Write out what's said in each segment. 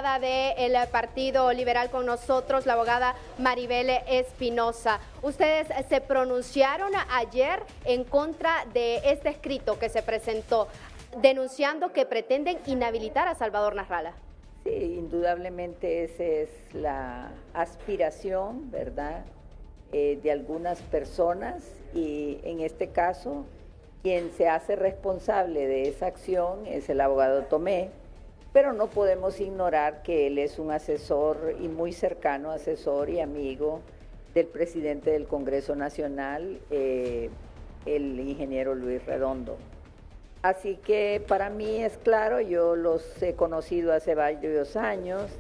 abogada del Partido Liberal con nosotros, la abogada Maribel Espinosa. Ustedes se pronunciaron ayer en contra de este escrito que se presentó, denunciando que pretenden inhabilitar a Salvador Narrala. Sí, indudablemente esa es la aspiración, ¿verdad?, de algunas personas, y en este caso quien se hace responsable de esa acción es el abogado Tomé, pero no podemos ignorar que él es un asesor y muy cercano asesor y amigo del presidente del Congreso Nacional, el ingeniero Luis Redondo. Así que para mí es claro, yo los he conocido hace varios años,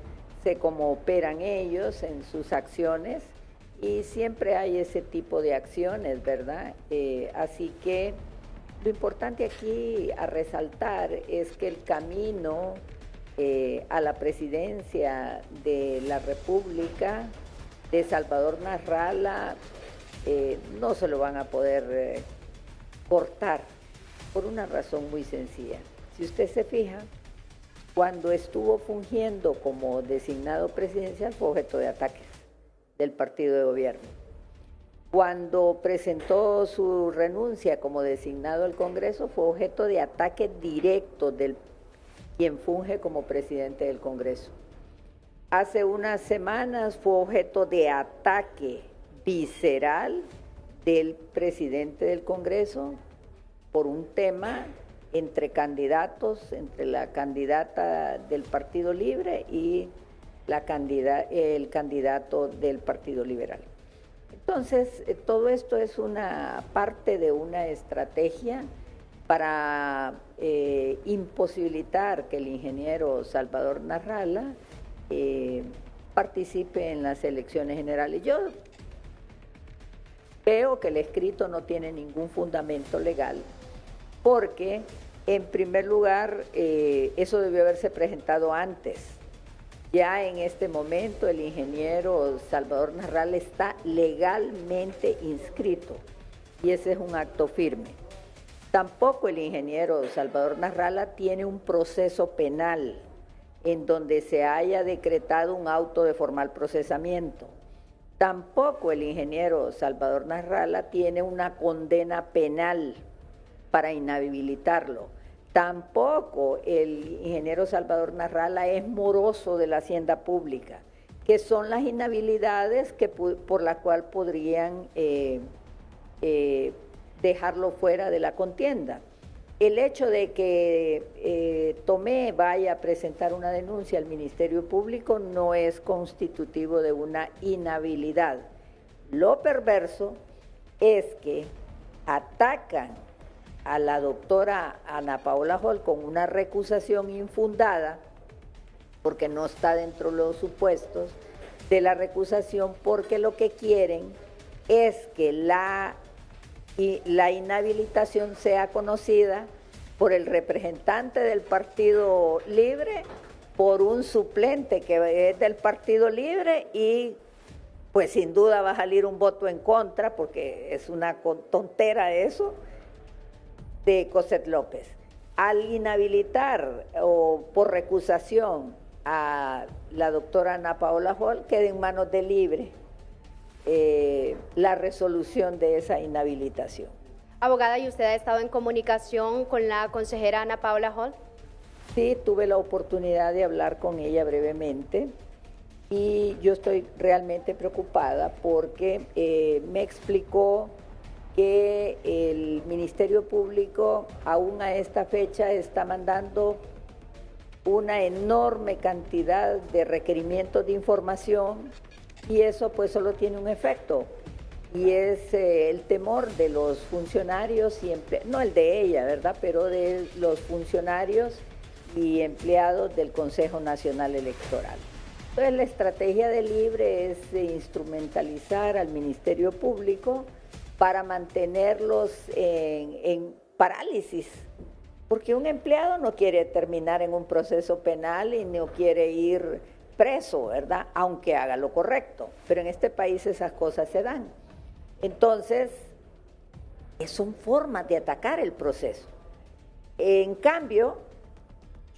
sé cómo operan ellos en sus acciones y siempre hay ese tipo de acciones, ¿verdad? Así que lo importante aquí a resaltar es que el camino a la presidencia de la República de Salvador Narrala no se lo van a poder cortar por una razón muy sencilla. Si usted se fija, cuando estuvo fungiendo como designado presidencial fue objeto de ataques del partido de gobierno. Cuando presentó su renuncia como designado al Congreso fue objeto de ataque directo del quien funge como presidente del Congreso. Hace unas semanas fue objeto de ataque visceral del presidente del Congreso por un tema entre candidatos, entre la candidata del Partido Libre y el candidato del Partido Liberal. Entonces, todo esto es una parte de una estrategia para imposibilitar que el ingeniero Salvador Narrala participe en las elecciones generales. Yo veo que el escrito no tiene ningún fundamento legal, porque en primer lugar eso debió haberse presentado antes. Ya en este momento el ingeniero Salvador Narrala está legalmente inscrito y ese es un acto firme. Tampoco el ingeniero Salvador Narrala tiene un proceso penal en donde se haya decretado un auto de formal procesamiento. Tampoco el ingeniero Salvador Narrala tiene una condena penal para inhabilitarlo. Tampoco el ingeniero Salvador Narrala es moroso de la hacienda pública, que son las inhabilidades por la cual podrían dejarlo fuera de la contienda. El hecho de que Tomé vaya a presentar una denuncia al Ministerio Público no es constitutivo de una inhabilidad. Lo perverso es que atacan a la doctora Ana Paola Hall con una recusación infundada, porque no está dentro de los supuestos de la recusación, porque lo que quieren es que la inhabilitación sea conocida por el representante del Partido Libre, por un suplente que es del Partido Libre y pues sin duda va a salir un voto en contra, porque es una tontera eso, de Cosette López. Al inhabilitar o por recusación a la doctora Ana Paola Hall, queda en manos de Libre la resolución de esa inhabilitación. Abogada, ¿y usted ha estado en comunicación con la consejera Ana Paola Hall? Sí, tuve la oportunidad de hablar con ella brevemente y yo estoy realmente preocupada porque me explicó que el Ministerio Público aún a esta fecha está mandando una enorme cantidad de requerimientos de información y eso pues solo tiene un efecto y es el temor de los funcionarios y no el de ella, ¿verdad?, pero de los funcionarios y empleados del Consejo Nacional Electoral. Entonces la estrategia de Libre es instrumentalizar al Ministerio Público para mantenerlos en parálisis, porque un empleado no quiere terminar en un proceso penal y no quiere ir preso, ¿verdad?, aunque haga lo correcto, pero en este país esas cosas se dan. Entonces, son formas de atacar el proceso. En cambio,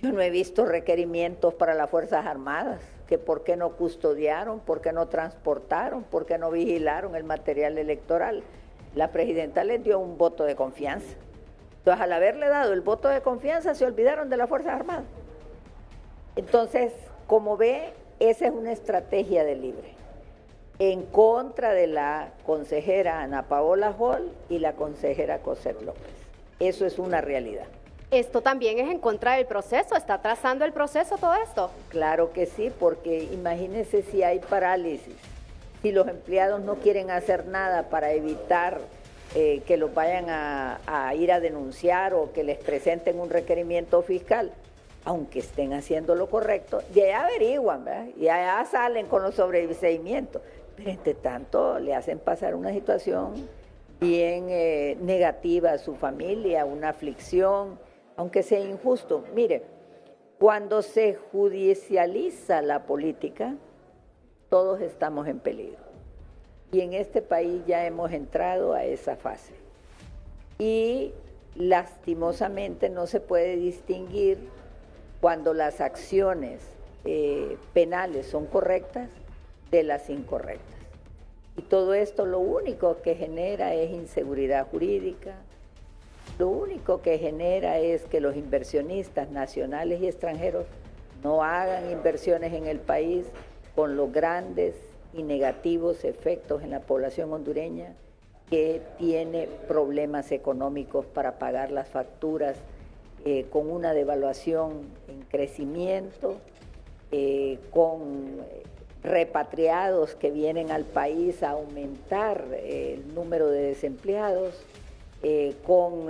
Yo no he visto requerimientos para las Fuerzas Armadas, que por qué no custodiaron, por qué no transportaron, por qué no vigilaron el material electoral. La presidenta les dio un voto de confianza. Entonces, al haberle dado el voto de confianza, se olvidaron de las Fuerzas Armadas. Entonces, como ve, esa es una estrategia de Libre, en contra de la consejera Ana Paola Hall y la consejera Cosette López. Eso es una realidad. Esto también es en contra del proceso, ¿está atrasando el proceso todo esto? Claro que sí, porque imagínense si hay parálisis, si los empleados no quieren hacer nada para evitar que los vayan a ir a denunciar o que les presenten un requerimiento fiscal, aunque estén haciendo lo correcto, de allá averiguan, ¿verdad? Y allá salen con los sobreseimientos, pero entre tanto le hacen pasar una situación bien negativa a su familia, una aflicción, aunque sea injusto. Mire, cuando se judicializa la política, todos estamos en peligro. Y en este país ya hemos entrado a esa fase. Y lastimosamente no se puede distinguir cuando las acciones penales son correctas de las incorrectas. Y todo esto lo único que genera es inseguridad jurídica, lo único que genera es que los inversionistas nacionales y extranjeros no hagan inversiones en el país con los grandes y negativos efectos en la población hondureña, que tiene problemas económicos para pagar las facturas, con una devaluación en crecimiento, con repatriados que vienen al país a aumentar el número de desempleados, con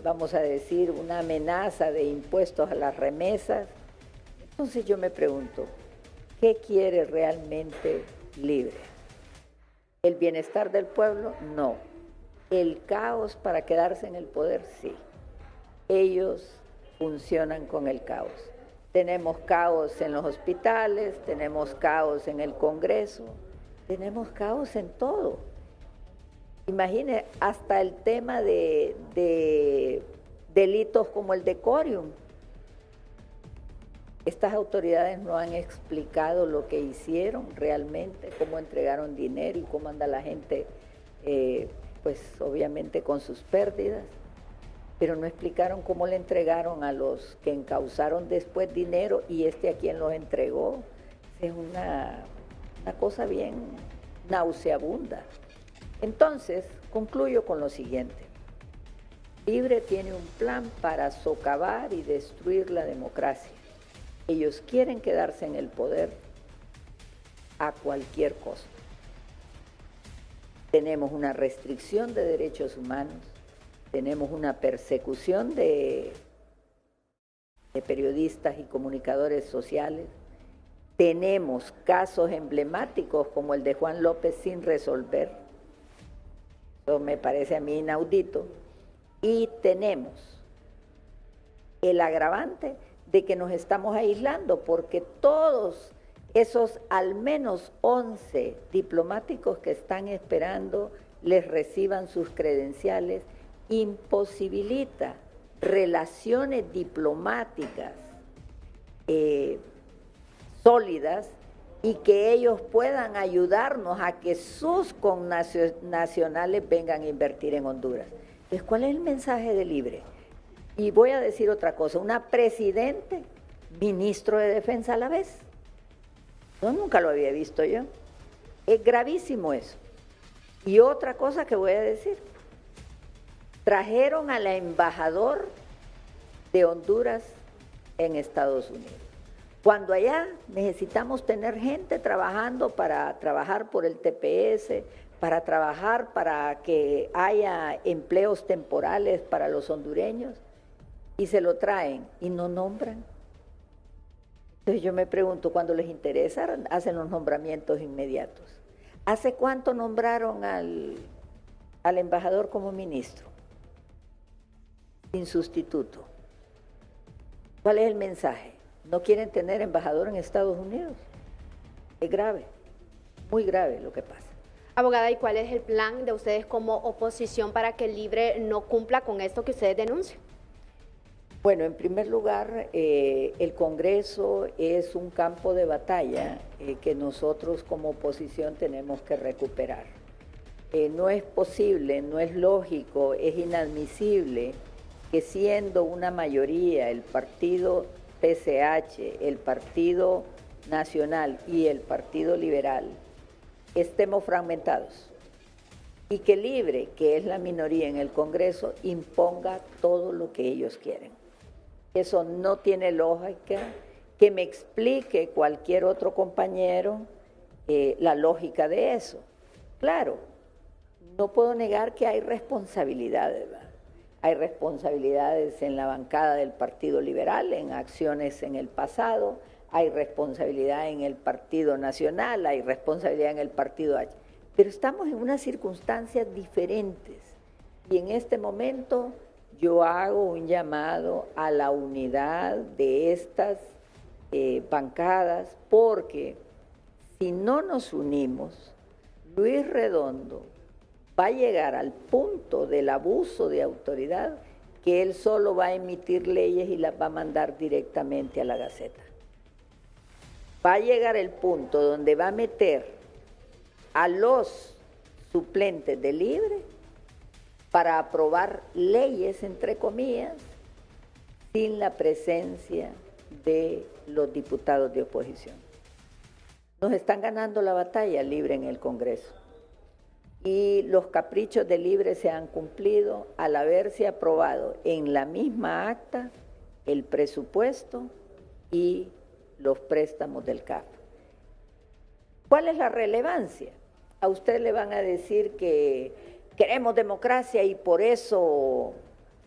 vamos a decir, una amenaza de impuestos a las remesas. Entonces yo me pregunto, ¿qué quiere realmente Libre? ¿El bienestar del pueblo? No. ¿El caos para quedarse en el poder? Sí. Ellos funcionan con el caos. Tenemos caos en los hospitales, tenemos caos en el Congreso, tenemos caos en todo. Imagine hasta el tema de delitos como el decorium. Estas autoridades no han explicado lo que hicieron realmente, cómo entregaron dinero y cómo anda la gente, pues obviamente con sus pérdidas, pero no explicaron cómo le entregaron a los que encausaron después dinero y a quien los entregó. Es una cosa bien nauseabunda. Entonces, concluyo con lo siguiente. Libre tiene un plan para socavar y destruir la democracia. Ellos quieren quedarse en el poder a cualquier costo. Tenemos una restricción de derechos humanos, tenemos una persecución de periodistas y comunicadores sociales, tenemos casos emblemáticos como el de Juan López sin resolver, eso me parece a mí inaudito, y tenemos el agravante de que nos estamos aislando porque todos esos al menos 11 diplomáticos que están esperando les reciban sus credenciales, imposibilita relaciones diplomáticas sólidas y que ellos puedan ayudarnos a que sus connacionales vengan a invertir en Honduras. Entonces, ¿cuál es el mensaje de Libre? Y voy a decir otra cosa, una presidente, ministro de Defensa a la vez. No, nunca lo había visto yo. Es gravísimo eso. Y otra cosa que voy a decir, trajeron a la embajador de Honduras en Estados Unidos. Cuando allá necesitamos tener gente trabajando para trabajar por el TPS, para trabajar para que haya empleos temporales para los hondureños, y se lo traen y no nombran. Entonces yo me pregunto, cuando les interesa, hacen los nombramientos inmediatos. ¿Hace cuánto nombraron al embajador como ministro? Sin sustituto. ¿Cuál es el mensaje? ¿No quieren tener embajador en Estados Unidos? Es grave, muy grave lo que pasa. Abogada, ¿y cuál es el plan de ustedes como oposición para que Libre no cumpla con esto que ustedes denuncian? Bueno, en primer lugar, el Congreso es un campo de batalla que nosotros como oposición tenemos que recuperar. No es posible, no es lógico, es inadmisible que siendo una mayoría el partido PCH, el Partido Nacional y el Partido Liberal estemos fragmentados y que Libre, que es la minoría en el Congreso, imponga todo lo que ellos quieren. Eso no tiene lógica. Que me explique cualquier otro compañero la lógica de eso. Claro, no puedo negar que hay responsabilidades, ¿verdad? Hay responsabilidades en la bancada del Partido Liberal, en acciones en el pasado, hay responsabilidad en el Partido Nacional, hay responsabilidad en el Partido H. Pero estamos en unas circunstancias diferentes y en este momento yo hago un llamado a la unidad de estas bancadas, porque si no nos unimos, Luis Redondo va a llegar al punto del abuso de autoridad que él solo va a emitir leyes y las va a mandar directamente a la Gaceta. Va a llegar el punto donde va a meter a los suplentes de Libre para aprobar leyes, entre comillas, sin la presencia de los diputados de oposición. Nos están ganando la batalla Libre en el Congreso. Y los caprichos de Libre se han cumplido al haberse aprobado en la misma acta el presupuesto y los préstamos del CAF. ¿Cuál es la relevancia? A usted le van a decir que queremos democracia y por eso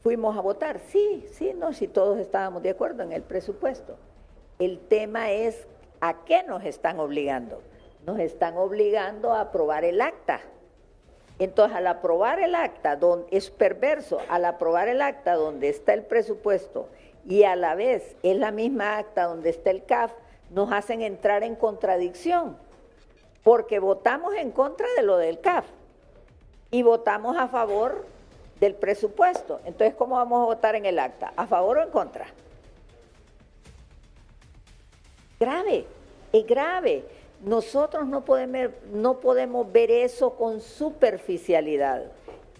fuimos a votar. Sí, no, si todos estábamos de acuerdo en el presupuesto. El tema es ¿a qué nos están obligando? Nos están obligando a aprobar el acta. Entonces, al aprobar el acta, es perverso, al aprobar el acta donde está el presupuesto y a la vez es la misma acta donde está el CAF, nos hacen entrar en contradicción, porque votamos en contra de lo del CAF y votamos a favor del presupuesto. Entonces, ¿cómo vamos a votar en el acta? ¿A favor o en contra? Grave, es grave. Nosotros no podemos ver eso con superficialidad.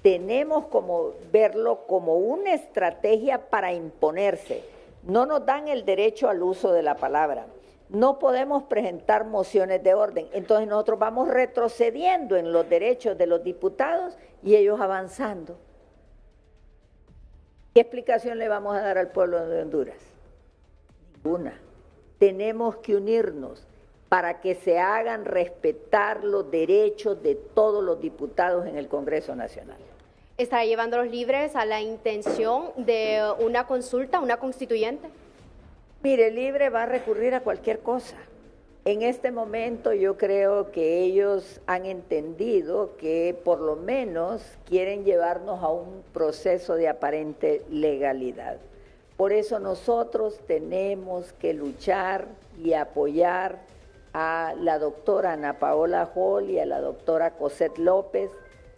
Tenemos como verlo como una estrategia para imponerse. No nos dan el derecho al uso de la palabra. No podemos presentar mociones de orden. Entonces nosotros vamos retrocediendo en los derechos de los diputados y ellos avanzando. ¿Qué explicación le vamos a dar al pueblo de Honduras? Ninguna. Tenemos que unirnos para que se hagan respetar los derechos de todos los diputados en el Congreso Nacional. ¿Estará llevando a los Libres a la intención de una consulta, una constituyente? Mire, Libre va a recurrir a cualquier cosa. En este momento yo creo que ellos han entendido que por lo menos quieren llevarnos a un proceso de aparente legalidad. Por eso nosotros tenemos que luchar y apoyar a la doctora Ana Paola Hall y a la doctora Cosette López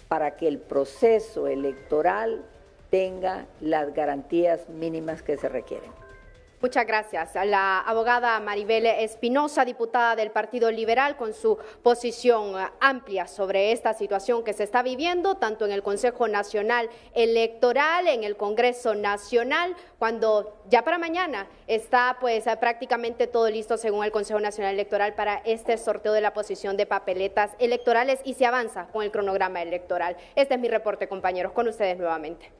para que el proceso electoral tenga las garantías mínimas que se requieren. Muchas gracias. La abogada Maribel Espinosa, diputada del Partido Liberal, con su posición amplia sobre esta situación que se está viviendo, tanto en el Consejo Nacional Electoral, en el Congreso Nacional, cuando ya para mañana está pues prácticamente todo listo según el Consejo Nacional Electoral para este sorteo de la posición de papeletas electorales y se avanza con el cronograma electoral. Este es mi reporte, compañeros, con ustedes nuevamente.